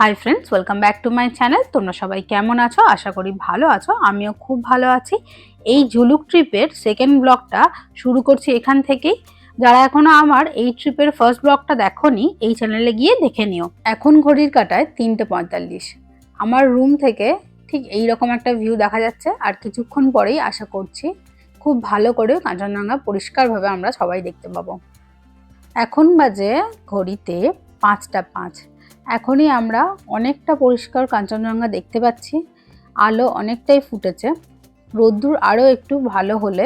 Hi friends, welcome back to my channel. তোমরা সবাই কেমন আছো? আশা করি ভালো আছো। আমিও খুব ভালো আছি। এই ঝুলুক ট্রিপের সেকেন্ড ব্লগটা শুরু করছি এখান থেকেই। যারা এখনো আমার এই ট্রিপের ফার্স্ট ব্লগটা দেখোনি, এই চ্যানেলে গিয়ে দেখে নিও। এখন ঘড়ির কাঁটায় 3:45। আমার রুম থেকে ঠিক এইরকম একটা ভিউ দেখা যাচ্ছে। আর কিছুক্ষণ পরেই আশা করছি খুব ভালো করে কাঞ্চনজঙ্ঘা পরিষ্কারভাবে আমরা সবাই দেখতে পাবো। এখন বাজে ঘড়িতে 5:05। এখনই আমরা অনেকটা পরিষ্কার কাঞ্চনজঙ্ঘা দেখতে পাচ্ছি। আলো অনেকটাই ফুটেছে। রোদ্দুর আরও একটু ভালো হলে,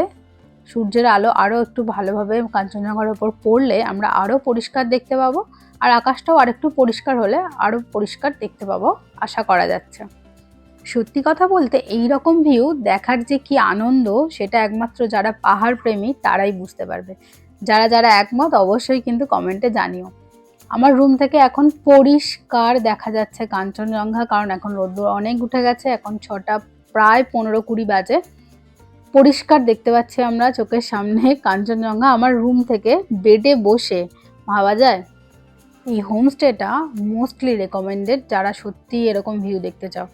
সূর্যের আলো আরও একটু ভালোভাবে কাঞ্চনজঙ্ঘার ওপর পড়লে আমরা আরও পরিষ্কার দেখতে পাবো। আর আকাশটাও আরেকটু পরিষ্কার হলে আরও পরিষ্কার দেখতে পাবো আশা করা যাচ্ছে। সত্যি কথা বলতে এই রকম ভিউ দেখার যে কি আনন্দ, সেটা একমাত্র যারা পাহাড় প্রেমী তারাই বুঝতে পারবে। যারা যারা একমত অবশ্যই কিন্তু কমেন্টে জানিও। আমার রুম থেকে এখন পরিষ্কার দেখা যাচ্ছে কাঞ্চনজঙ্ঘা, কারণ এখন রোদ্দুর অনেক উঠে গেছে। এখন 6টা প্রায় 15-20 বাজে। পরিষ্কার দেখতে পাচ্ছি আমরা চোখের সামনে কাঞ্চনজঙ্ঘা। আমার রুম থেকে বেডে বসে ভাবা যায়। এই হোমস্টেটা মোস্টলি রেকমেন্ডেড যারা সত্যি এরকম ভিউ দেখতে চাও,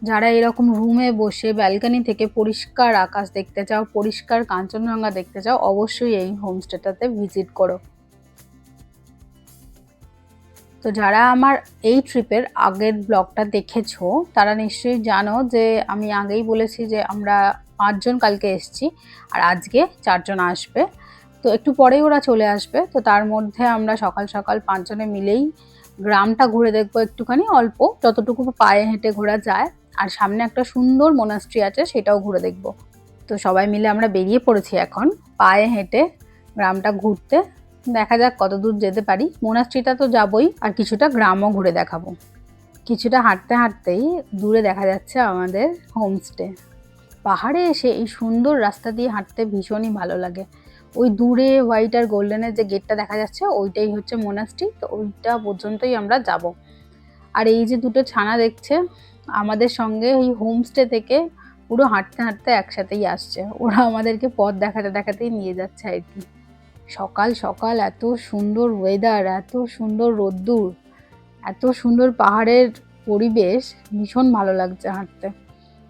যারা এরকম রুমে বসে ব্যালকনি থেকে পরিষ্কার আকাশ দেখতে চাও, পরিষ্কার কাঞ্চনজঙ্ঘা দেখতে চাও, অবশ্যই এই হোমস্টেটাতে ভিজিট করো। তো যারা আমার এই ট্রিপের আগের ব্লগটা দেখেছো তারা নিশ্চয়ই জানো যে আমি আগেই বলেছি যে আমরা 5 জন কালকে এসেছি আর আজকে 4 জন আসবে। তো একটু পরেই ওরা চলে আসবে। তো তার মধ্যে আমরা সকাল সকাল 5 জনে মিলেই গ্রামটা ঘুরে দেখবো একটুখানি, অল্প যতটুকু পায়ে হেঁটে ঘোরা যায়। আর সামনে একটা সুন্দর মোনাস্ট্রি আছে, সেটাও ঘুরে দেখবো। তো সবাই মিলে আমরা বেরিয়ে পড়েছি এখন পায়ে হেঁটে গ্রামটা ঘুরতে। দেখা যাক কত দূর যেতে পারি। মোনাস্ট্রিটা তো যাবই, আর কিছুটা গ্রামও ঘুরে দেখাবো। কিছুটা হাঁটতে হাঁটতেই দূরে দেখা যাচ্ছে আমাদের হোমস্টে। পাহাড়ে এসে এই সুন্দর রাস্তা দিয়ে হাঁটতে ভীষণই ভালো লাগে। ওই দূরে হোয়াইট আর গোল্ডেনের যে গেটটা দেখা যাচ্ছে ওইটাই হচ্ছে মোনাস্ট্রি। তো ওইটা পর্যন্তই আমরা যাব। আর এই যে দুটো ছানা দেখছে আমাদের সঙ্গে, ওই হোমস্টে থেকে পুরো হাঁটতে হাঁটতে একসাথেই আসছে। ওরা আমাদেরকে পথ দেখাতে দেখাতেই নিয়ে যাচ্ছে আর কি। সকাল সকাল এত সুন্দর ওয়েদার, এত সুন্দর রোদ্দুর, এত সুন্দর পাহাড়ের পরিবেশ, ভীষণ ভালো লাগছে হাঁটতে।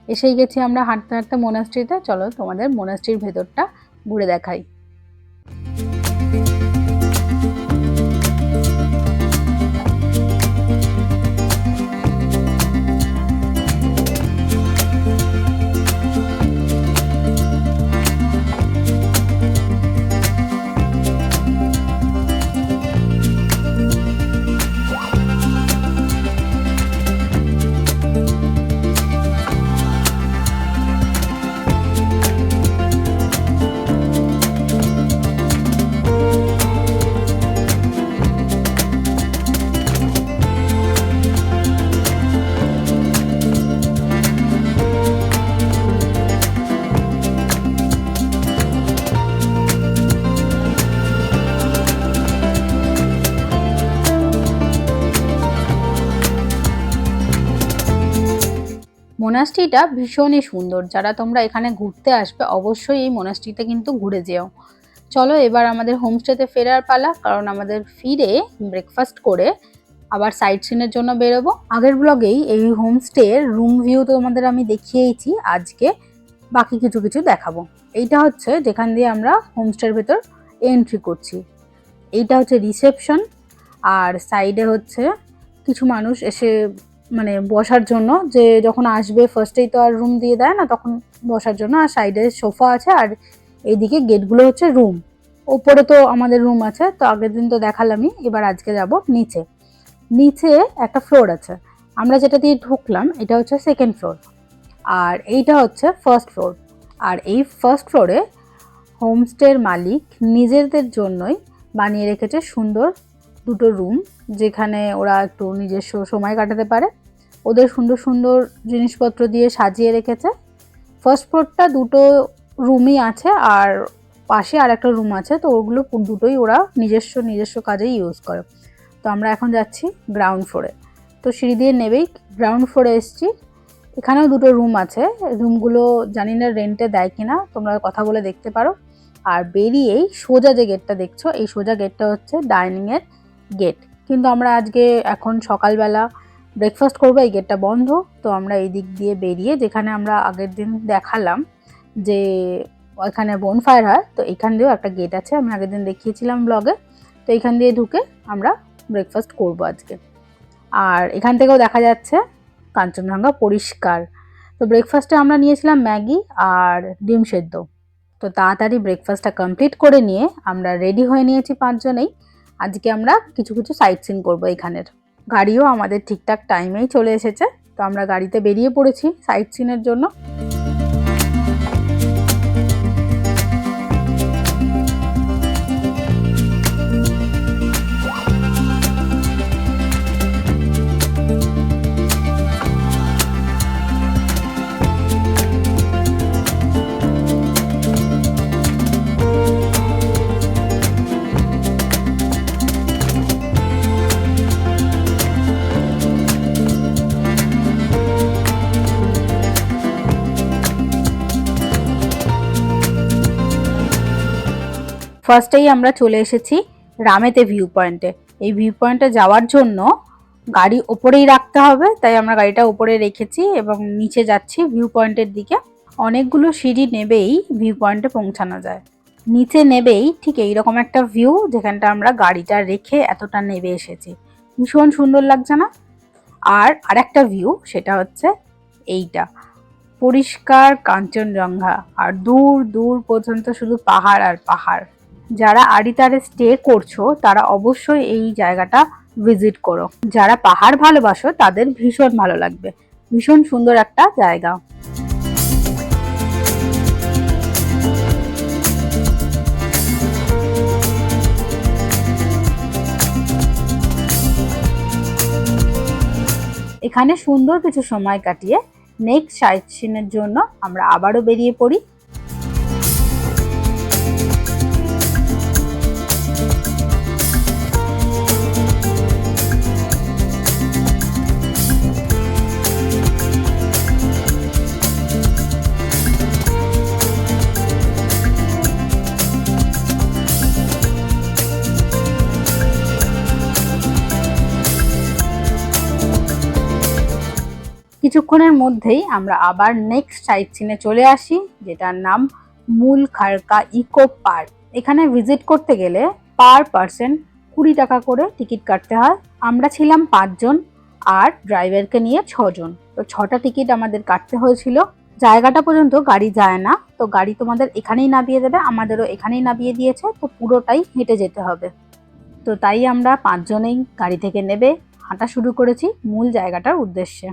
এসেই গেছি আমরা হাঁটতে হাঁটতে মোনাস্ট্রিতে। চলো তোমাদের মোনাস্ট্রির ভেতরটা ঘুরে দেখাই। মোনাস্ট্রিটা ভীষণই সুন্দর। যারা তোমরা এখানে ঘুরতে আসবে অবশ্যই এই মোনাস্ট্রিটা কিন্তু ঘুরে যেও। চলো এবার আমাদের হোমস্টেতে ফেরার পালা, কারণ আমাদের ফিরে ব্রেকফাস্ট করে আবার সাইট সিনের জন্য বেরোবো। আগের ব্লগেই এই হোমস্টের রুম ভিউ তোমাদের আমি দেখিয়েছি, আজকে বাকি কিছু কিছু দেখাবো। এইটা হচ্ছে যেখান দিয়ে আমরা হোমস্টের ভেতর এন্ট্রি করছি। এইটা হচ্ছে রিসেপশন। আর সাইডে হচ্ছে কিছু মানুষ এসে মানে বসার জন্য, যে যখন আসবে ফার্স্টেই তো আর রুম দিয়ে দেয় না, তখন বসার জন্য। আর সাইডে সোফা আছে, আর এইদিকে গেটগুলো হচ্ছে রুম। ওপরে তো আমাদের রুম আছে, তো আগের দিন তো দেখালামই। এবার আজকে যাব নিচে। নিচে একটা ফ্লোর আছে, আমরা যেটা দিয়ে ঢুকলাম এটা হচ্ছে সেকেন্ড ফ্লোর, আর এইটা হচ্ছে ফার্স্ট ফ্লোর। আর এই ফার্স্ট ফ্লোরে হোমস্টের মালিক নিজেদের জন্যই বানিয়ে রেখেছে সুন্দর দুটো রুম, যেখানে ওরা একটু নিজস্ব সময় কাটাতে পারে। ওদের সুন্দর সুন্দর জিনিসপত্র দিয়ে সাজিয়ে রেখেছে। ফার্স্ট ফ্লোরটা দুটো রুমই আছে, আর পাশে আর একটা রুম আছে। তো ওগুলো দুটোই ওরা নিজস্ব কাজেই ইউজ করে। তো আমরা এখন যাচ্ছি গ্রাউন্ড ফ্লোরে। তো সিঁড়ি দিয়ে নেবেই গ্রাউন্ড ফ্লোরে এসছি। এখানেও দুটো রুম আছে। রুমগুলো জানি না রেন্টে দেয় কিনা, তোমরা কথা বলে দেখতে পারো। আর বেরিয়েই সোজা যে গেটটা দেখছো, এই সোজা গেটটা হচ্ছে ডাইনিংয়ের গেট। কিন্তু আমরা আজকে এখন সকালবেলা ব্রেকফাস্ট করবো, এই গেটটা বন্ধ। তো আমরা এই দিক দিয়ে বেরিয়ে, যেখানে আমরা আগের দিন দেখালাম যে ওইখানে বনফায়ার হয়, তো এখান দিয়েও একটা গেট আছে, আমি আগের দিন দেখিয়েছিলাম ব্লগে। তো এখান দিয়ে ঢুকে আমরা ব্রেকফাস্ট করবো আজকে। আর এখান থেকেও দেখা যাচ্ছে কাঞ্চনজঙ্ঘা পরিষ্কার। তো ব্রেকফাস্টে আমরা নিয়েছিলাম ম্যাগি আর ডিম সেদ্ধ। তো তাড়াতাড়ি ব্রেকফাস্টটা কমপ্লিট করে নিয়ে আমরা রেডি হয়ে নিয়েছি 5 জনেই। আজকে আমরা কিছু কিছু সাইট সিন করবো এখানের। গাড়িও আমাদের ঠিকঠাক টাইমেই চলে এসেছে, তো আমরা গাড়িতে বেরিয়ে পড়েছি সাইট সিনের জন্য। ফার্স্টেই আমরা চলে এসেছি রামেতে ভিউ পয়েন্টে। এই ভিউ পয়েন্টে যাওয়ার জন্য গাড়ি ওপরেই রাখতে হবে, তাই আমরা গাড়িটা ওপরে রেখেছি এবং নিচে যাচ্ছি ভিউ পয়েন্টের দিকে। অনেকগুলো সিঁড়ি নেবেই ভিউ পয়েন্টে পৌঁছানো যায়। নিচে নেবেই ঠিক এইরকম একটা ভিউ, যেখানটা আমরা গাড়িটা রেখে এতটা নেবে এসেছি। ভীষণ সুন্দর লাগছে না? আর আরেকটা ভিউ, সেটা হচ্ছে এইটা, পরিষ্কার কাঞ্চনজঙ্ঘা, আর দূর দূর পর্যন্ত শুধু পাহাড় আর পাহাড়। যারা আড়িতারে স্টে করছো তারা অবশ্যই এই জায়গাটা ভিজিট করো। যারা পাহাড় ভালোবাসো তাদের ভীষণ ভালো লাগবে। ভীষণ সুন্দর একটা জায়গা। এখানে সুন্দর কিছু সময় কাটিয়ে নেক্সট সাইট সিনের জন্য আমরা আবারও বেরিয়ে পড়ি। কিছুক্ষণের মধ্যেই আমরা আবার নেক্সট সাইট সিনে চলে আসি, যেটার নাম মূল খারকা ইকো পার্ক। এখানে ভিজিট করতে গেলে পার পার্সন 20 টাকা করে টিকিট কাটতে হয়। আমরা ছিলাম 5 জন আর ড্রাইভারকে নিয়ে 6 জন, তো 6টা টিকিট আমাদের কাটতে হয়েছিল। জায়গাটা পর্যন্ত গাড়ি যায় না, তো গাড়ি তোমাদের এখানেই নামিয়ে দেবে, আমাদেরও এখানেই নামিয়ে দিয়েছে, তো পুরোটাই হেঁটে যেতে হবে। তো তাই আমরা 5 জনেই গাড়ি থেকে নেবে হাঁটা শুরু করেছি মূল জায়গাটার উদ্দেশ্যে।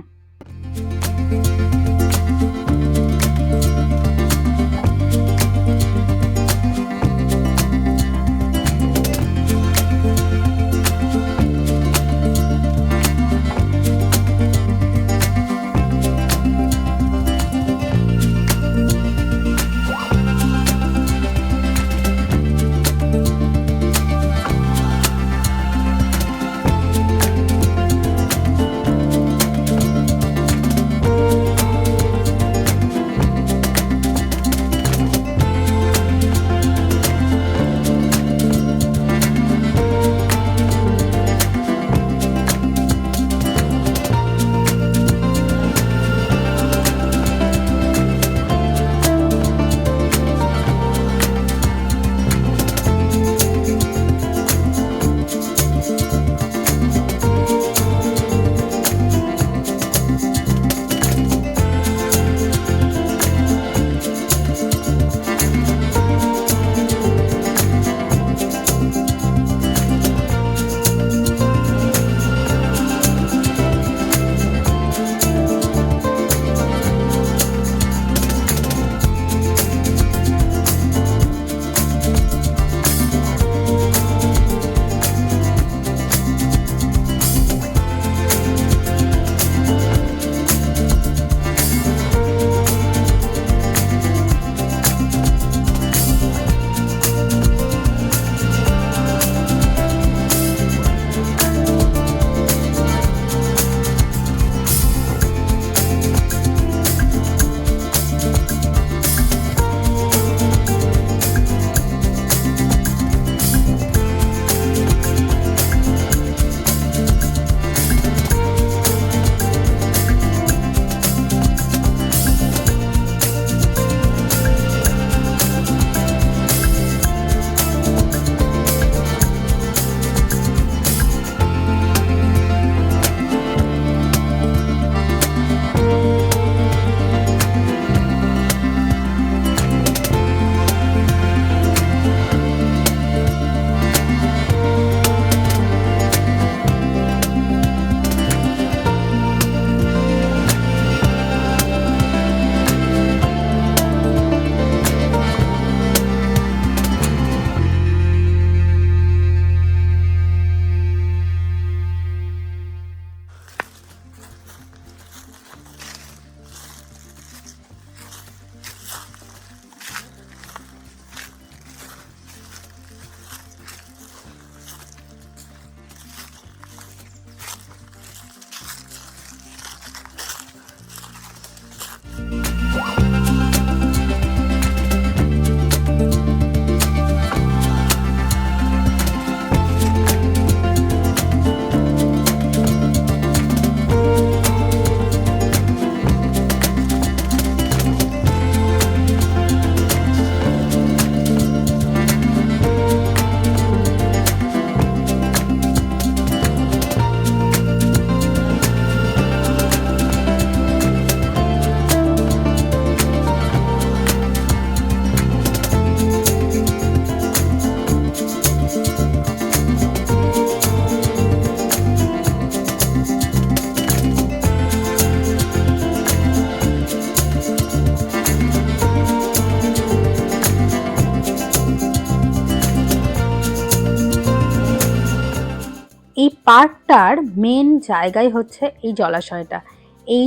পার্কটার মেন জায়গায় হচ্ছে এই জলাশয়টা, এই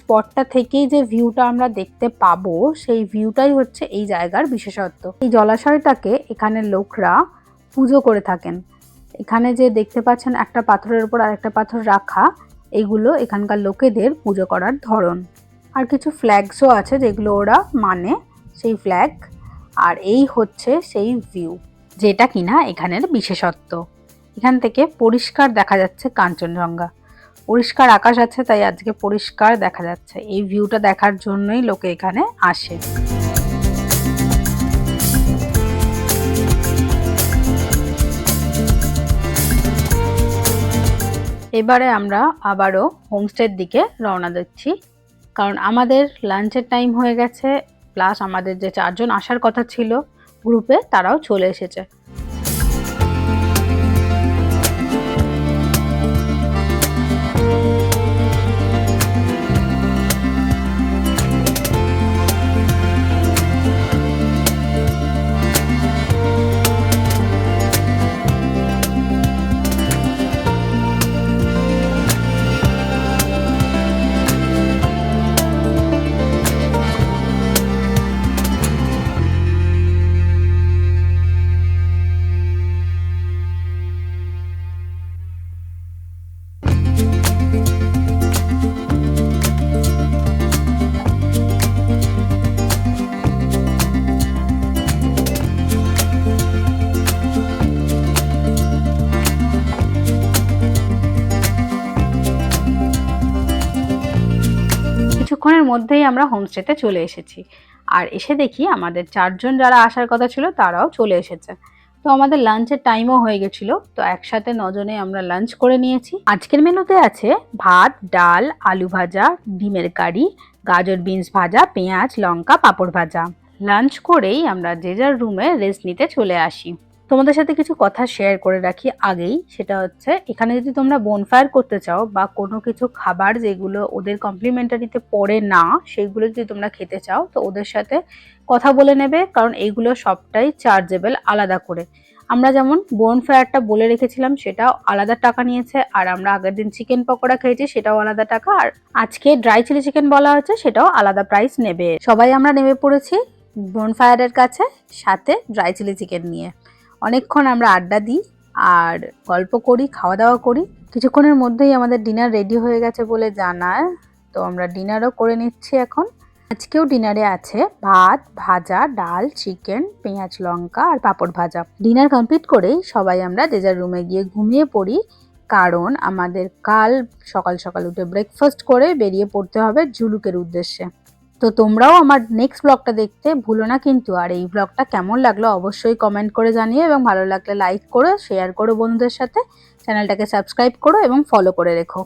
স্পটটা থেকেই যে ভিউটা আমরা দেখতে পাবো সেই ভিউটাই হচ্ছে এই জায়গার বিশেষত্ব। এই জলাশয়টাকে এখানে লোকরা পুজো করে থাকেন। এখানে যে দেখতে পাচ্ছেন একটা পাথরের উপর আরেকটা পাথর রাখা, এগুলো এখানকার লোকেদের পুজো করার ধরন। আর কিছু ফ্ল্যাগসও আছে যেগুলো ওরা মানে, সেই ফ্ল্যাগ। আর এই হচ্ছে সেই ভিউ, যেটা কিনা এখানের বিশেষত্ব। এখান থেকে পরিষ্কার দেখা যাচ্ছে কাঞ্চনজঙ্ঘা, পরিষ্কার আকাশ আছে, তাই আজকে পরিষ্কার দেখা যাচ্ছে। এই ভিউটা দেখার জন্যই লোকে এখানে আসে। এবারে আমরা আবারও হোমস্টের দিকে রওনা দিচ্ছি, কারণ আমাদের লাঞ্চের টাইম হয়ে গেছে, প্লাস আমাদের যে 4 জন আসার কথা ছিল গ্রুপে তারাও চলে এসেছে। কিছুক্ষণের মধ্যেই আমরা হোমস্টেতে চলে এসেছি, আর এসে দেখি আমাদের 4 জন যারা আসার কথা ছিল তারাও চলে এসেছে। তো আমাদের লাঞ্চের টাইমও হয়ে গেছিল, তো একসাথে 9 জনে আমরা লাঞ্চ করে নিয়েছি। আজকের মেনুতে আছে ভাত, ডাল, আলু ভাজা, ডিমের কারি, গাজর বিনস ভাজা, পেঁয়াজ, লঙ্কা, পাঁপড় ভাজা। লাঞ্চ করেই আমরা যে যার রুমে রেস্ট নিতে চলে আসি। তোমাদের সাথে কিছু কথা শেয়ার করে রাখি আগেই, সেটা হচ্ছে এখানে যদি তোমরা বনফায়ার করতে চাও বা কোনো কিছু খাবার যেগুলো ওদের কমপ্লিমেন্টারিতে পড়ে না সেইগুলো যদি তোমরা খেতে চাও তো ওদের সাথে কথা বলে নেবে, কারণ এইগুলো সবটাই চার্জেবল আলাদা করে। আমরা যেমন বনফায়ারটা বলে রেখেছিলাম সেটাও আলাদা টাকা নিয়েছে, আর আমরা আগের দিন চিকেন পকোড়া খেয়েছি সেটাও আলাদা টাকা, আর আজকে ড্রাই চিলি চিকেন বলা হচ্ছে সেটাও আলাদা প্রাইস নেবে। সবাই আমরা নেমে পড়েছি বনফায়ারের কাছে, সাথে ড্রাই চিলি চিকেন নিয়ে। অনেকক্ষণ আমরা আড্ডা দিই আর গল্প করি, খাওয়া দাওয়া করি। কিছুক্ষণের মধ্যেই আমাদের ডিনার রেডি হয়ে গেছে বলে জানায়, তো আমরা ডিনারও করে নিচ্ছি এখন। আজকেও ডিনারে আছে ভাত, ভাজা, ডাল, চিকেন, পেঁয়াজ লঙ্কা আর পাঁপড় ভাজা। ডিনার কমপ্লিট করেই সবাই আমরা যে যার রুমে গিয়ে ঘুমিয়ে পড়ি, কারণ আমাদের কাল সকাল সকাল উঠে ব্রেকফাস্ট করে বেরিয়ে পড়তে হবে ঝুলুকের উদ্দেশ্যে। তো তোমরাও আমার নেক্সট ব্লগটা দেখতে ভুলো না কিন্তু। আর এই ব্লগটা কেমন লাগলো অবশ্যই কমেন্ট করে জানিও, এবং ভালো লাগলে লাইক করো, শেয়ার করো বন্ধুদের সাথে, চ্যানেলটাকে সাবস্ক্রাইব করো এবং ফলো করে রেখো।